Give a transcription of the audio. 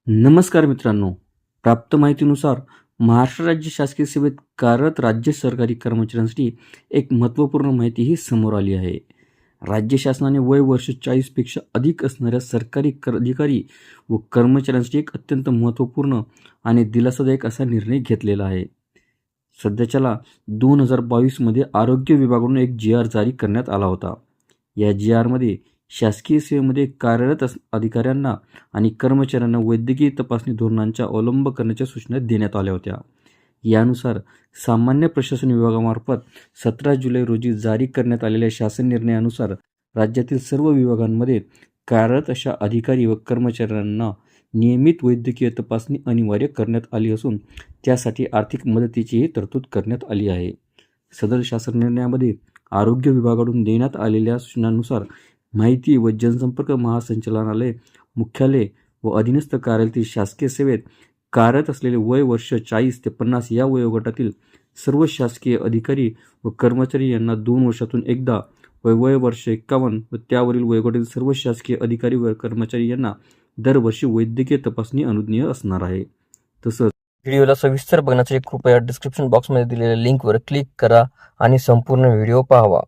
नमस्कार मित्रांनो. प्राप्त माहितीनुसार महाराष्ट्र राज्य शासकीय सेवेत कार्यरत राज्य सरकारी कर्मचाऱ्यांसाठी एक महत्त्वपूर्ण माहिती ही समोर आली आहे. राज्य शासनाने वय वर्ष 40पेक्षा अधिक असणाऱ्या सरकारी अधिकारी व कर्मचाऱ्यांसाठी एक अत्यंत महत्त्वपूर्ण आणि दिलासादायक असा निर्णय घेतलेला आहे. सध्याच्याला 2022मध्ये आरोग्य विभागाकडून एक जी.आर. जारी करण्यात आला होता. या जी.आरमध्ये शासकीय सेवेमध्ये कार्यरत अधिकाऱ्यांना आणि कर्मचाऱ्यांना वैद्यकीय तपासणी धोरणांचा अवलंब करण्याच्या सूचना देण्यात आल्या होत्या. यानुसार सामान्य प्रशासन विभागामार्फत 17 जुलै रोजी जारी करण्यात आलेल्या शासन निर्णयानुसार राज्यातील सर्व विभागांमध्ये कार्यरत अशा अधिकारी व कर्मचाऱ्यांना नियमित वैद्यकीय तपासणी अनिवार्य करण्यात आली असून त्यासाठी आर्थिक मदतीचीही तरतूद करण्यात आली आहे. सदर शासन निर्णयामध्ये आरोग्य विभागाकडून देण्यात आलेल्या सूचनांनुसार माहिती व जनसंपर्क महासंचालनालय मुख्यालय व अधीनस्थ कार्यालयातील शासकीय सेवेत कार्यरत असलेले वय वर्ष 40 ते 50 या वयोगटातील सर्व शासकीय अधिकारी व कर्मचारी यांना 2 वर्षातून एकदा व वय वर्ष 51 व त्यावरील वयोगटातील सर्व शासकीय अधिकारी व कर्मचारी यांना दरवर्षी वैद्यकीय तपासणी अनुज्ञेय असणार आहे. तसंच व्हिडिओला सविस्तर बघण्यासाठी कृपया डिस्क्रिप्शन बॉक्समध्ये दिलेल्या लिंकवर क्लिक करा आणि संपूर्ण व्हिडिओ पाहावा.